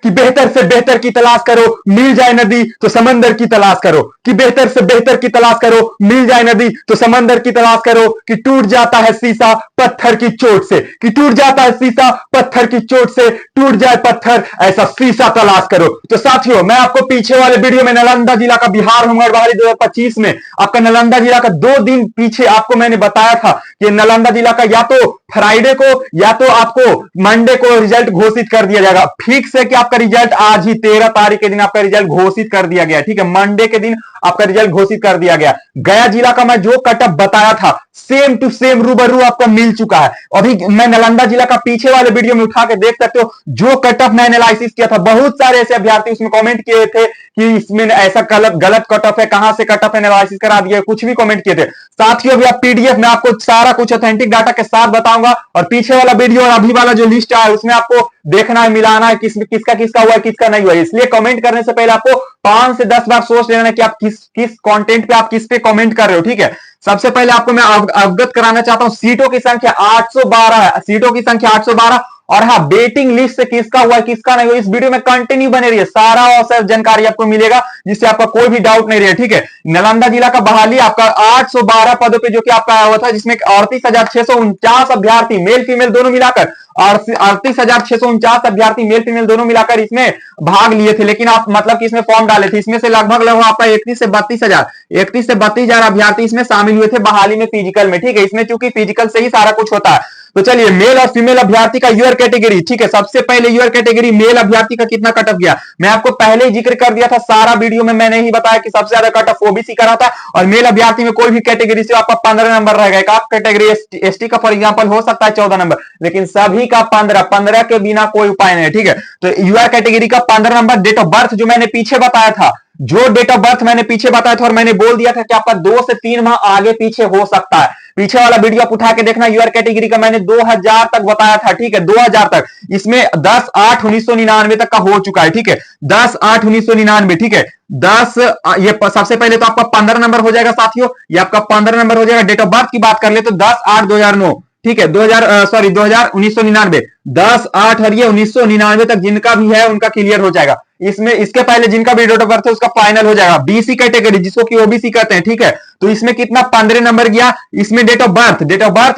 कि बेहतर से बेहतर की तलाश करो, मिल जाए नदी तो समंदर की तलाश करो, कि बेहतर से बेहतर की तलाश करो, मिल जाए नदी तो समंदर की तलाश करो, कि टूट जाता है शीशा पत्थर की चोट से, कि टूट जाता है शीशा पत्थर की चोट से, टूट जाए पत्थर ऐसा शीशा तलाश करो। तो साथियों, मैं आपको पीछे वाले वीडियो में नालंदा जिला का बिहार होमगार्ड बहाली 2025 में आपका नालंदा जिला का 2 दिन पीछे आपको मैंने बताया था कि नालंदा जिला का या तो फ्राइडे को या तो आपको मंडे को रिजल्ट घोषित कर दिया जाएगा। फिक्स है कि आपका रिजल्ट आज ही 13 तारीख के दिन आपका रिजल्ट घोषित कर दिया गया। ठीक है, मंडे के दिन आपका रिजल्ट घोषित कर दिया गया। गया जिला का मैं जो कटअप बताया था सेम टू सेम रूबरू आपको मिल चुका है। अभी मैं नालंदा जिला का पीछे वाले वीडियो में उठा के देख सकते हो, जो कटअप मैं एनालिसिस किया था। बहुत सारे ऐसे अभ्यर्थी उसमें कमेंट किए थे कि इसमें ऐसा गलत गलत कटअप है, कहां से कटअप एनालिसिस करा दिया, कुछ भी कमेंट किए थे। साथियों, अभी आप पीडीएफ में आपको सारा कुछ ऑथेंटिक डाटा के साथ बताऊंगा, और पीछे वाला वीडियो और अभी वाला जो लिस्ट है उसमें आपको देखना है, मिलाना है, किसका किसका हुआ है, किसका नहीं हुआ है। इसलिए कमेंट करने से पहले आपको 5 से 10 बार सोच लेना कि आप किस कंटेंट पे आप किस पे कमेंट कर रहे हो। ठीक है, सबसे पहले आपको मैं अवगत कराना चाहता हूं, सीटों की संख्या 812 है, सीटों की संख्या 812। और हाँ, वेटिंग लिस्ट से किसका हुआ है किसका नहीं हुआ, इस वीडियो में कंटिन्यू बने रहिए, सारा औसत जानकारी आपको मिलेगा जिससे आपका कोई भी डाउट नहीं रहे। ठीक है, नालंदा जिला का बहाली आपका 812 पदों पे जो कि आपका आया हुआ था, जिसमें 38,649 अभ्यर्थी मेल फीमेल दोनों मिलाकर, और 38,649 अभ्यर्थी मेल फीमेल दोनों मिलाकर इसमें भाग लिए थे। लेकिन आप मतलब कि इसमें फॉर्म डाले थे, इसमें से लगभग आपका 31 से 32 हजार अभ्यर्थी इसमें शामिल हुए थे बहाली में फिजिकल में। ठीक है, इसमें चूंकि फिजिकल से ही सारा कुछ होता है। तो चलिए, मेल और फीमेल अभ्यर्थी का यूआर कैटेगरी। ठीक है, सबसे पहले यूआर कैटेगरी मेल अभ्यर्थी का कितना कटअप गया, मैं आपको पहले ही जिक्र कर दिया था, सारा वीडियो में मैंने ही बताया कि सबसे ज्यादा कटअप ओबीसी का रहा था, और मेल अभ्यर्थी में कोई भी कैटेगरी से आपका 15 नंबर रहेगा। एक आप कैटेगरी एसटी का फॉर एग्जाम्पल हो सकता है 14 नंबर, लेकिन सभी का 15 के बिना कोई उपाय नहीं है। ठीक है, तो यूआर कैटेगरी का 15 नंबर। डेट ऑफ बर्थ जो मैंने पीछे बताया था, जो डेट ऑफ बर्थ मैंने पीछे बताया था, और मैंने बोल दिया था कि आपका 2 से 3 माह आगे पीछे हो सकता है। पीछे वाला वीडियो आप उठा के देखना, यूआर कैटेगरी का मैंने 2000 तक बताया था। ठीक है, 2000 तक, इसमें 10/8/1999 तक का हो चुका है। ठीक है, 10/8/1999। ठीक है, 10 ये सबसे पहले तो आपका 15 नंबर हो जाएगा साथियों, ये आपका 15 नंबर हो जाएगा। डेट ऑफ बर्थ की बात कर ले तो 10/8/2009। ठीक है, 1999, 10/8 और ये 1999 तक जिनका भी है उनका क्लियर हो जाएगा। इसमें इसके पहले जिनका भी डेट ऑफ बर्थ है उसका फाइनल हो जाएगा। बीसी कैटेगरी जिसको कि ओबीसी कहते हैं। ठीक है, तो इसमें कितना 15 नंबर गया। इसमें date of birth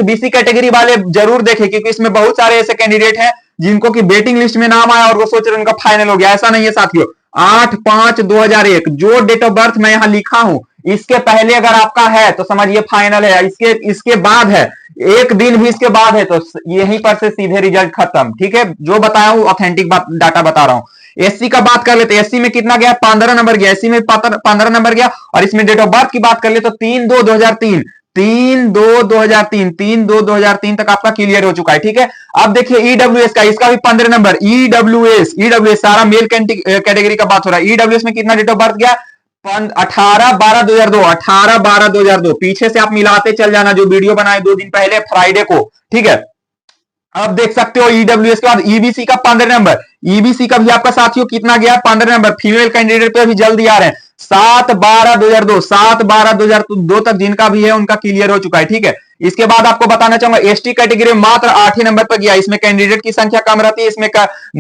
BC category वाले जरूर देखें, क्योंकि इसमें बहुत सारे ऐसे कैंडिडेट हैं जिनको कि वेटिंग लिस्ट में नाम आया और वो सोच रहे उनका फाइनल हो गया। ऐसा नहीं है साथियों। 8/5/2001 जो डेट ऑफ बर्थ मैं यहां लिखा हूं, इसके पहले अगर आपका है तो समझिए फाइनल है, इसके बाद है, एक दिन भी इसके बाद है तो यहीं पर से सीधे रिजल्ट खत्म। ठीक है, जो बताया हूं ऑथेंटिक डाटा बता रहा हूं। एससी का बात कर लेते, एससी में कितना गया, 15 नंबर गया, एससी में 15 नंबर गया। और इसमें डेट ऑफ बर्थ की बात कर ले तो 3/2/2003, 3/2/2003 तक आपका क्लियर हो चुका है। ठीक है, अब देखिए ईडब्ल्यूएस का, इसका भी 15 नंबर। ईडब्ल्यूएस सारा मेल कैटेगरी का बात हो रहा है। ईडब्ल्यूएस में कितना डेट ऑफ बर्थ गया, 18/12/2002, 18/12/2002। पीछे से आप मिलाते चल जाना, जो वीडियो बनाए 2 दिन पहले फ्राइडे को। ठीक है, अब देख सकते हो ईडब्ल्यूएस के बाद ईबीसी का 15 नंबर। ईबीसी का भी आपका साथियों कितना गया, 15 नंबर। फीमेल कैंडिडेट पे भी जल्दी आ रहे हैं, 7/12/2002, 7/12/2002 तक जिनका भी है उनका क्लियर हो चुका है। ठीक है, इसके बाद आपको बताना चाहूंगा एसटी कैटेगरी में मात्र 8 ही नंबर पर गया। इसमें कैंडिडेट की संख्या कम रहती है, इसमें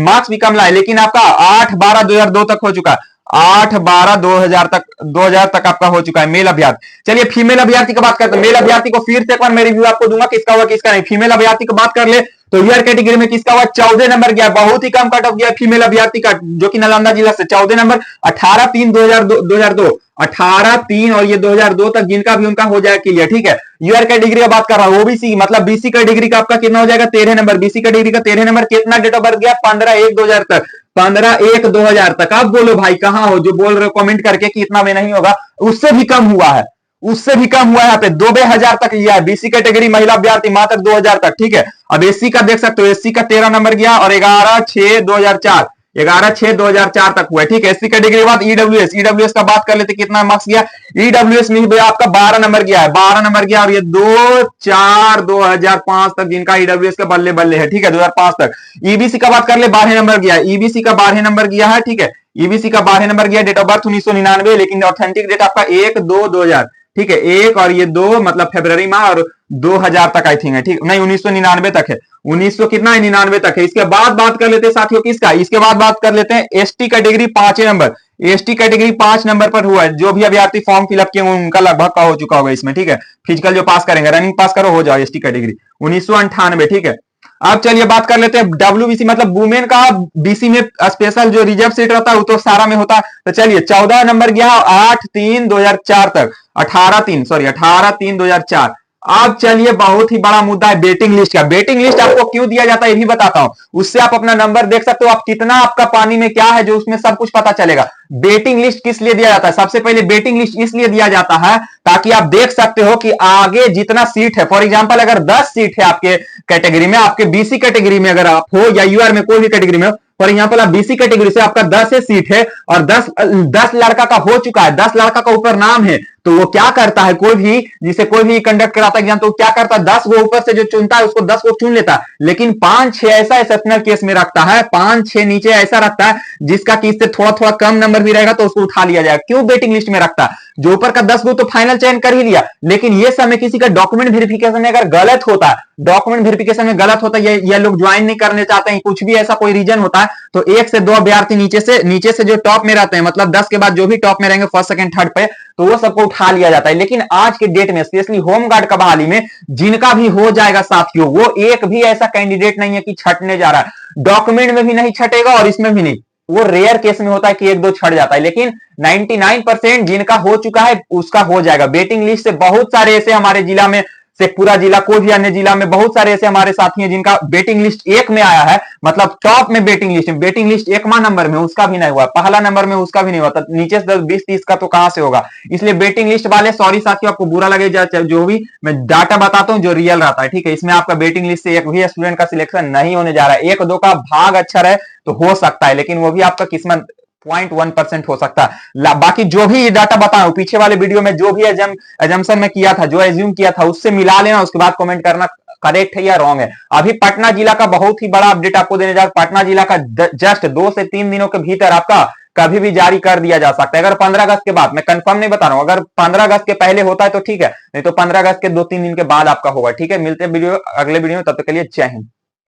मार्क्स भी कम लाए, लेकिन आपका 8/12/2002 तक हो चुका है। 8/12/2000 तक आपका हो चुका है मेल अभ्यर्थी। चलिए फीमेल अभ्यर्थी की बात करते हैं। मेल अभ्यर्थी को फिर से एक बार मैं रिव्यू आपको दूंगा किसका हुआ किसका नहीं। फीमेल अभ्यर्थी की बात कर ले तो ईयर कैटेगरी में किसका हुआ, 14 नंबर गया। बहुत ही कम कट ऑफ गया फीमेल अभ्यर्थी का, जो कि नालंदा जिला से 14 नंबर। 18/3/2002, 18/3 और ये 2002 तक जिनका भी उनका हो जाएगा क्लियर। ठीक है, यूआर कैटेगरी का बात कर रहा हूं, ओबीसी मतलब बीसी कैटेगरी का आपका कितना हो जाएगा, 13 नंबर। बीसी कैटेगरी का 13 नंबर। कितना डेट ऑफ बर्थ गया, 15/1/2000 तक, 15/1/2000 तक। आप बोलो भाई कहां हो, जो बोल रहे हो कमेंट करके कि इतना में नहीं होगा, उससे भी कम हुआ है, उससे भी कम हुआ है। यहाँ पे 2000 तक लिया है बीसी कैटेगरी महिला अभ्यर्थी, मात्र 2000 तक। ठीक है, अब एससी का देख सकते हो, एससी का 13 नंबर गया और 11/6/2004, 11/6/2004 तक हुआ है। ठीक है, एससी कैटेगरी के बाद ईडब्ल्यूएस का बात कर लेते कितना मार्क्स गया। ईडब्ल्यूएस में भी आपका 12 नंबर गया है, 12 नंबर गया। और ये 2/4/2005 तक जिनका ईडब्ल्यूएस का बल्ले बल्ले है। ठीक है, 2005 तक। ईबीसी का बात कर ले, 12 नंबर गया, ईबीसी का 12 नंबर गया है। ठीक है, ईबीसी का 12 नंबर गया। डेट ऑफ बर्थ 1999, लेकिन ऑथेंटिक डेट आपका 1/2/2000, ठीक है, 1 और ये 2 मतलब फरवरी माह और 2000 तक आई थिंक है, ठीक नहीं 1999 तक है, 1900 कितना है 99 तक है। इसके बाद बात कर लेते हैं साथियों किसका, इसके बाद बात कर लेते हैं ST category 5 number. ST category 5 number पर हुआ है, जो भी अभ्यर्थी फॉर्म फिलअप किए उनका लगभग का हो चुका होगा इसमें, ठीक है। फिजिकल जो पास करेंगे, रनिंग पास करो हो जाओ एसटी कैटेगरी 1998, ठीक है। अब चलिए बात कर लेते हैं डब्ल्यूबीसी मतलब वुमेन का बीसी में स्पेशल जो रिजर्व सीट रहता है वो तो सारा में होता है। तो चलिए 14 नंबर गया 8/3/2004 तक, 18/3/2004। अब चलिए बहुत ही बड़ा मुद्दा है वेटिंग लिस्ट का। वेटिंग लिस्ट आपको क्यों दिया जाता है ये भी बताता हूं, उससे आप अपना नंबर देख सकते हो, आप कितना आपका पानी में क्या है जो उसमें सब कुछ पता चलेगा। वेटिंग लिस्ट किस लिए दिया जाता है, सबसे पहले वेटिंग लिस्ट इसलिए दिया जाता है ताकि आप देख सकते हो कि आगे जितना सीट है, फॉर एग्जांपल अगर 10 सीट है आपके कैटेगरी में, आपके बीसी कैटेगरी में अगर आप हो या यूआर में कोई भी कैटेगरी में हो, फॉर एग्जांपल आप बीसी कैटेगरी से आपका 10 सीट है और 10 लड़का का हो चुका है, 10 लड़का का ऊपर नाम है, तो वो क्या करता है, कोई भी जिसे कोई भी कंडक्ट कराता है एग्जाम, तो क्या करता है 10 को ऊपर से जो चुनता है उसको 10 को चुन लेता है, लेकिन 5-6 ऐसा एक्सेप्शनल केस में रखता है, 5-6 नीचे ऐसा रखता है जिसका कि इससे थोड़ा थोड़ा कम नंबर भी रहेगा तो उसको उठा लिया जाएगा। क्यों वेटिंग लिस्ट में रखता है, जो ऊपर का 10 को तो फाइनल चयन कर ही लिया, लेकिन ये समय किसी का डॉक्यूमेंट वेरिफिकेशन में अगर गलत होता है, डॉक्यूमेंट वेरिफिकेशन में गलत होता है, ये लोग ज्वाइन नहीं करने चाहते हैं, कुछ भी ऐसा कोई रीजन होता है, तो 1 से 2 अभ्यर्थी नीचे से जो टॉप में रहते हैं, मतलब 10 के बाद जो भी टॉप में रहेंगे फर्स्ट सेकंड थर्ड पे, तो वो सबको उठा लिया जाता है। लेकिन आज के डेट में स्पेशली होमगार्ड का बहाली में जिनका भी हो जाएगा साथियों, वो एक भी ऐसा कैंडिडेट नहीं है कि छटने जा रहा है, डॉक्यूमेंट में भी नहीं छटेगा और इसमें भी नहीं, वो रेयर केस में होता है कि 1-2 छट जाता है, लेकिन 99% जिनका हो चुका है उसका हो जाएगा। वेटिंग लिस्ट से बहुत सारे ऐसे हमारे जिला में से पूरा जिला कोई भी अन्य जिला में बहुत सारे ऐसे हमारे साथी हैं जिनका वेटिंग लिस्ट 1 में आया है, मतलब टॉप में वेटिंग लिस्ट 1वां नंबर में उसका भी नहीं हुआ, पहला नंबर में उसका भी नहीं हुआ, तो नीचे से 20-30 का तो कहां से होगा। इसलिए वेटिंग लिस्ट वाले सॉरी साथियों, आपको बुरा लगे जो भी मैं डाटा बताता हूं जो रियल रहता है, ठीक है। इसमें आपका वेटिंग लिस्ट से एक भी स्टूडेंट का सिलेक्शन नहीं होने जा रहा है, 1-2 का भाग अच्छा रहे तो हो सकता है, लेकिन वो भी आपका किस्मत 0.1% हो सकता है। बाकी जो भी डाटा बताया पीछे वाले वीडियो में, जो भी एजम्पशन में किया था, जो एज्यूम किया था, उससे मिला लेना, उसके बाद कमेंट करना करेक्ट है या रॉन्ग है। अभी पटना जिला का बहुत ही बड़ा अपडेट आपको देने जा रहा हूं। पटना जिला का जस्ट 2 से 3 दिनों के भीतर आपका कभी भी जारी कर दिया जा सकता है, अगर 15 अगस्त के बाद, मैं कंफर्म नहीं बता रहा हूं, अगर 15 अगस्त के पहले होता है तो ठीक है, नहीं तो 15 अगस्त के 2-3 दिन के बाद आपका होगा, ठीक है। मिलते हैं वीडियो अगले वीडियो में, तब तक के लिए जय हिंद।